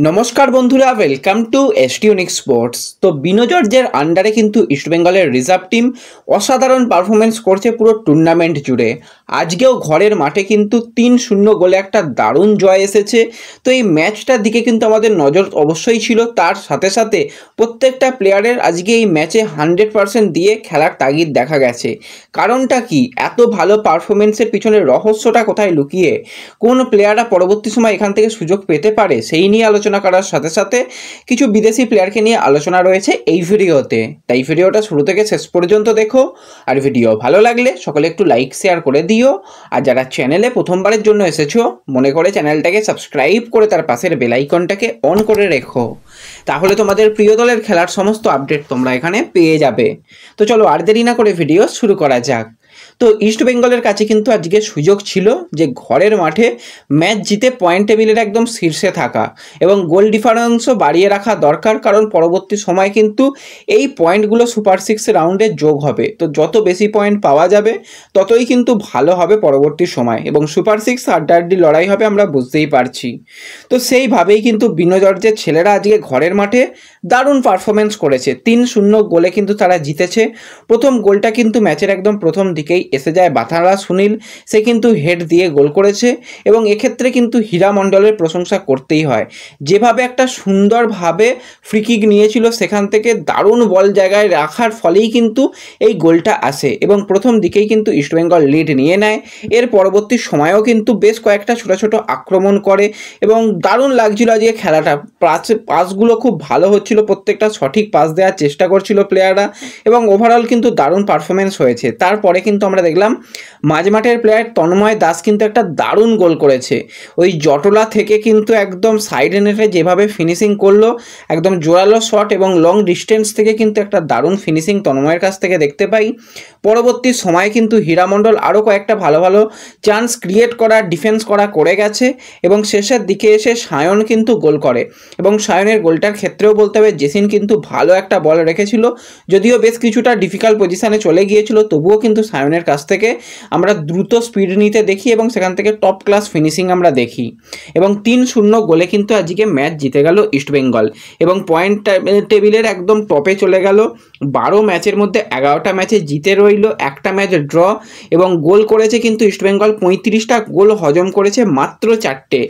নমস্কার বন্ধুরা, welcome to এসটিউনিক sports. তো বিনো জর্জের আন্ডারে কিন্তু ইস্টবেঙ্গলের রিজার্ভ টিম অসাধারণ পারফরমেন্স করছে পুরো টুর্নামেন্ট জুড়ে। আজকেও ঘরের মাঠে কিন্তু 3-0 গোলে একটা দারুণ জয় এসেছে। তো এই ম্যাচটার দিকে কিন্তু আমাদের নজর অবশ্যই ছিল, তার সাথে সাথে প্রত্যেকটা প্লেয়ারের আজকে এই ম্যাচে 100% দিয়ে খেলার তাগিদ দেখা গেছে। কারণটা কি, এত ভালো পারফরমেন্সের পিছনে রহস্যটা কোথায় লুকিয়ে, কোন প্লেয়াররা পরবর্তী সময় এখান থেকে সুযোগ পেতে পারে, সেই নিয়ে আলোচনা করার সাথে সাথে কিছু বিদেশি প্লেয়ারকে নিয়ে আলোচনা রয়েছে এই ভিডিওতে। তাই ভিডিওটা শুরু থেকে শেষ পর্যন্ত দেখো। আর ভিডিও ভালো লাগলে সকলে একটু লাইক শেয়ার করে দিও। আর যারা চ্যানেলে প্রথমবারের জন্য এসেছো, মনে করে চ্যানেলটাকে সাবস্ক্রাইব করে তার পাশের বেল আইকনটাকে অন করে রেখো, তাহলে তোমাদের প্রিয় দলের খেলার সমস্ত আপডেট তোমরা এখানে পেয়ে যাবে। তো চলো আর দেরি না করে ভিডিও শুরু করা যাক। তো ইস্ট বেঙ্গলের কাছে কিন্তু আজকে সুযোগ ছিল যে ঘরের মাঠে ম্যাচ জিতে পয়েন্ট টেবিলের একদম শীর্ষে থাকা এবং গোল ডিফারেন্সও বাড়িয়ে রাখা দরকার, কারণ পরবর্তী সময় কিন্তু এই পয়েন্টগুলো সুপার 6 রাউন্ডে যোগ হবে। তো যত বেশি পয়েন্ট পাওয়া যাবে ততই কিন্তু ভালো হবে পরবর্তী সময়, এবং সুপার 6 হাড্ডাহাড্ডি লড়াই হবে, আমরা বুঝতেই পারছি। তো সেইভাবেই কিন্তু বিনো জর্জের ছেলেরা আজকে ঘরের মাঠে দারুণ পারফরমেন্স করেছে। 3-0 গোলে কিন্তু তারা জিতেছে। প্রথম গোলটা কিন্তু ম্যাচের একদম প্রথম দিকেই এসে যায় বাথারা সুনীল, সে কিন্তু হেড দিয়ে গোল করেছে। এবং এক্ষেত্রে কিন্তু হীরা মণ্ডলের প্রশংসা করতেই হয়, যেভাবে একটা সুন্দরভাবে ফ্রিকিক নিয়েছিল, সেখান থেকে দারুণ বল জায়গায় রাখার ফলেই কিন্তু এই গোলটা আসে এবং প্রথম দিকেই কিন্তু ইস্টবেঙ্গল লিড নিয়ে নেয়। এর পরবর্তী সময়েও কিন্তু বেশ কয়েকটা ছোট ছোট আক্রমণ করে এবং দারুণ লাগছিল আজকে খেলাটা। পাসগুলো খুব ভালো হচ্ছিল, প্রত্যেকটা সঠিক পাস দেওয়ার চেষ্টা করছিল প্লেয়াররা এবং ওভারঅল কিন্তু দারুণ পারফরমেন্স হয়েছে। তারপরে কিন্তু আমরা দেখলাম মাঝমাঠের প্লেয়ার তন্ময় দাস কিন্তু একটা দারুণ গোল করেছে। ওই জটলা থেকে কিন্তু একদম সাইড নেটে যেভাবে ফিনিশিং করলো, একদম জোরালো শট এবং লং ডিস্টেন্স থেকে কিন্তু একটা দারুণ ফিনিশিং তন্ময়ের কাছ থেকে দেখতে পাই। পরবর্তী সময়ে কিন্তু হীরা মণ্ডল আরও কয়েকটা ভালো ভালো চান্স ক্রিয়েট করা, ডিফেন্স করা করে গেছে এবং শেষের দিকে এসে সায়ন কিন্তু গোল করে। এবং সায়নের গোলটার ক্ষেত্রেও বলতে হবে জেসিন কিন্তু ভালো একটা বল রেখেছিল, যদিও বেশ কিছুটা ডিফিকাল্ট পজিশানে চলে গিয়েছিল, তবুও কিন্তু সায়নের কাছ থেকে আমরা দ্রুত স্পিড নিতে দেখি এবং সেখান থেকে টপ ক্লাস ফিনিশিং আমরা দেখি। এবং 3-0 গোলে কিন্তু আজকে ম্যাচ জিতে গেল ইস্টবেঙ্গল এবং পয়েন্ট টেবিলের একদম টপে চলে গেল। 12 ম্যাচের মধ্যে 11টা ম্যাচে জিতে রইল, একটা ম্যাচ ড্র এবং গোল করেছে কিন্তু ইস্টবেঙ্গল 35টা গোল হজম করেছে মাত্র 4টে।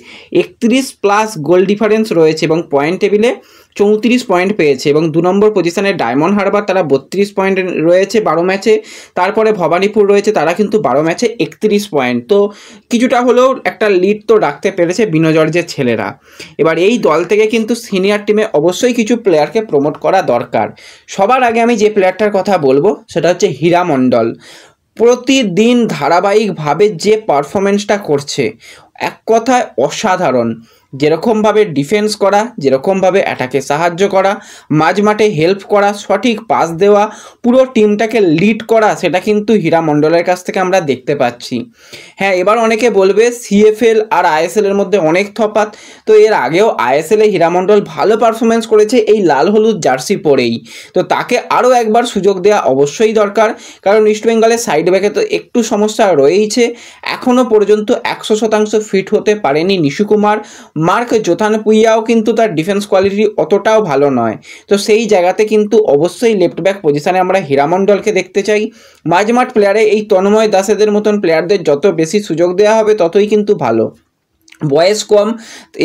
31+ গোল ডিফারেন্স রয়েছে এবং পয়েন্ট টেবিলে 34 পয়েন্ট পেয়েছে এবং 2 নম্বর পজিশনে ডায়মন্ড হারবার, তারা 32 পয়েন্ট রয়েছে 12 ম্যাচে। তারপরে ভবানীপুর রয়েছে, তারা কিন্তু 12 ম্যাচে 31 পয়েন্ট। তো কিছুটা হলেও একটা লিড তো রাখতে পেরেছে বিনো জর্জের ছেলেরা। এবার এই দল থেকে কিন্তু সিনিয়র টিমে অবশ্যই কিছু প্লেয়ারকে প্রমোট করা দরকার। সবার আগে আমি যে প্লেয়ারটার কথা বলবো সেটা হচ্ছে হীরা মণ্ডল। প্রতিদিন ধারাবাহিকভাবে যে পারফরমেন্সটা করছে, এক কথায় অসাধারণ। যেরকমভাবে ডিফেন্স করা, যেরকমভাবে অ্যাটাকে সাহায্য করা, মাঝমাঠে হেল্প করা, সঠিক পাস দেওয়া, পুরো টিমটাকে লিড করা, সেটা কিন্তু হীরা মণ্ডলের কাছ থেকে আমরা দেখতে পাচ্ছি। হ্যাঁ, এবার অনেকে বলবে সিএফএল আর আইএসএলের মধ্যে অনেক তফাৎ। তো এর আগেও আইএসএলে হীরা মণ্ডল ভালো পারফরমেন্স করেছে এই লাল হলুদ জার্সি পরেই। তো তাকে আরও একবার সুযোগ দেওয়া অবশ্যই দরকার, কারণ ইস্টবেঙ্গলের সাইড ব্যাকে তো একটু সমস্যা রয়েইছে। এখনও পর্যন্ত 100% ফিট হতে পারেনি নিশু কুমার। মার্ক জোথানপুইয়াও কিন্তু তার ডিফেন্স কোয়ালিটি অতটাও ভালো নয়। তো সেই জায়গাতে কিন্তু অবশ্যই লেফট ব্যাক পজিশনে আমরা হীরা মণ্ডলকে দেখতে চাই। মাঝমাঠ প্লেয়ারে এই তন্ময় দাসেদের মতন প্লেয়ারদের যত বেশি সুযোগ দেওয়া হবে ততই কিন্তু ভালো। বয়স কম,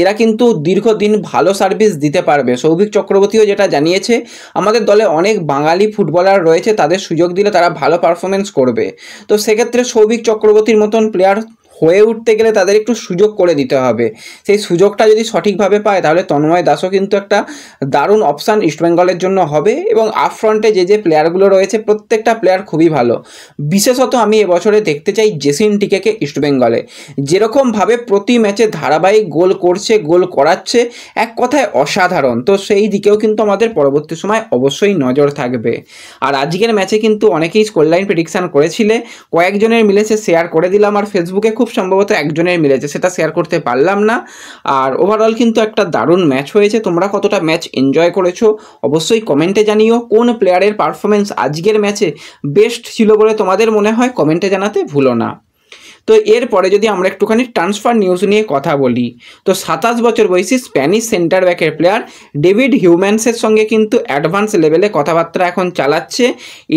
এরা কিন্তু দীর্ঘদিন ভালো সার্ভিস দিতে পারবে। সৌভিক চক্রবর্তীও যেটা জানিয়েছে, আমাদের দলে অনেক বাঙালি ফুটবলার রয়েছে, তাদের সুযোগ দিলে তারা ভালো পারফরমেন্স করবে। তো সেক্ষেত্রে সৌভিক চক্রবর্তীর মতন প্লেয়ার হয়ে উঠতে গেলে তাদের একটু সুযোগ করে দিতে হবে। সেই সুযোগটা যদি সঠিকভাবে পায় তাহলে তন্ময় দাসও কিন্তু একটা দারুণ অপশান ইস্টবেঙ্গলের জন্য হবে। এবং আপফ্রন্টে যে প্লেয়ারগুলো রয়েছে প্রত্যেকটা প্লেয়ার খুবই ভালো। বিশেষত আমি এবছরে দেখতে চাই জেসিন টিকেকে ইস্টবেঙ্গলে। যেরকমভাবে প্রতি ম্যাচে ধারাবাহিক গোল করছে, গোল করাচ্ছে, এক কথায় অসাধারণ। তো সেই দিকেও কিন্তু আমাদের পরবর্তী সময় অবশ্যই নজর থাকবে। আর আজকের ম্যাচে কিন্তু অনেকেই স্কোর লাইন প্রেডিকশান করেছিলে, কয়েকজনের মিলেছে শেয়ার করে দিলাম, আর ফেসবুকে খুব সম্ভবত একজনের মিলেছে, সেটা শেয়ার করতে পারলাম না। আর ওভারঅল কিন্তু একটা দারুণ ম্যাচ হয়েছে। তোমরা কতটা ম্যাচ এনজয় করেছো অবশ্যই কমেন্টে জানিও। কোন প্লেয়ারের পারফরমেন্স আজকের ম্যাচে বেস্ট ছিল বলে তোমাদের মনে হয় কমেন্টে জানাতে ভুলো না। তো এরপরে যদি আমরা একটুখানি ট্রান্সফার নিউজ নিয়ে কথা বলি, তো 27 বছর বয়সী স্প্যানিশ সেন্টার ব্যাকের প্লেয়ার ডেভিড হিউম্যান্সের সঙ্গে কিন্তু অ্যাডভান্স লেভেলে কথাবার্তা এখন চালাচ্ছে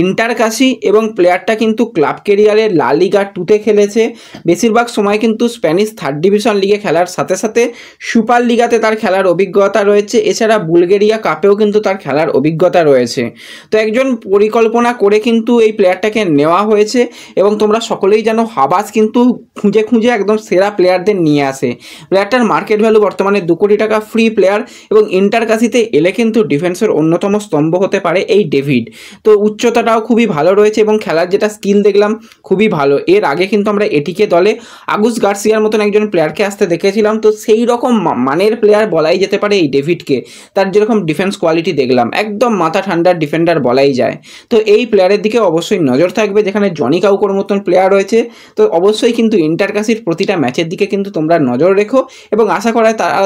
ইন্টার কাশি, এবং প্লেয়ারটা কিন্তু ক্লাব কেরিয়ারে লা লিগা 2-তে খেলেছে। বেশিরভাগ সময় কিন্তু স্প্যানিশ 3rd ডিভিশন লিগে খেলার সাথে সাথে সুপার লিগাতে তার খেলার অভিজ্ঞতা রয়েছে। এছাড়া বুলগেরিয়া কাপেও কিন্তু তার খেলার অভিজ্ঞতা রয়েছে। তো একজন পরিকল্পনা করে কিন্তু এই প্লেয়ারটাকে নেওয়া হয়েছে, এবং তোমরা সকলেই জানো হাবাস কিন্তু খুঁজে খুঁজে একদম সেরা প্লেয়ারদের নিয়ে আসে। প্লেয়ারটার মার্কেট ভ্যালু বর্তমানে 2 কোটি টাকা, ফ্রি প্লেয়ার, এবং ইন্টার কাশিতে এলে কিন্তু ডিফেন্সের অন্যতম স্তম্ভ হতে পারে এই ডেভিড। তো উচ্চতাটাও খুবই ভালো রয়েছে এবং খেলার যেটা স্কিল দেখলাম খুবই ভালো। এর আগে কিন্তু আমরা এটিকে দলে আগুস গার্সিয়ার মতন একজন প্লেয়ারকে আসতে দেখেছিলাম, তো সেই রকম মানের প্লেয়ার বলাই যেতে পারে এই ডেভিডকে। তার যেরকম ডিফেন্স কোয়ালিটি দেখলাম, একদম মাথা ঠান্ডার ডিফেন্ডার বলাই যায়। তো এই প্লেয়ারের দিকে অবশ্যই নজর থাকবে, যেখানে জনি কাউকোর মতন প্লেয়ার রয়েছে। তো অবশ্যই কিন্তু ইন্টার কাশির প্রতিটা ম্যাচের দিকে কিন্তু তোমরা নজর রেখো, এবং আশা করা তারা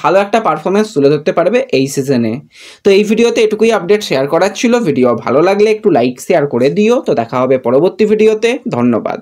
ভালো একটা পারফরমেন্স তুলে ধরতে পারবে এই সিজনে। তো এই ভিডিওতে এটুকুই আপডেট শেয়ার করার ছিল। ভিডিও ভালো লাগলে একটু লাইক শেয়ার করে দিও। তো দেখা হবে পরবর্তী ভিডিওতে। ধন্যবাদ।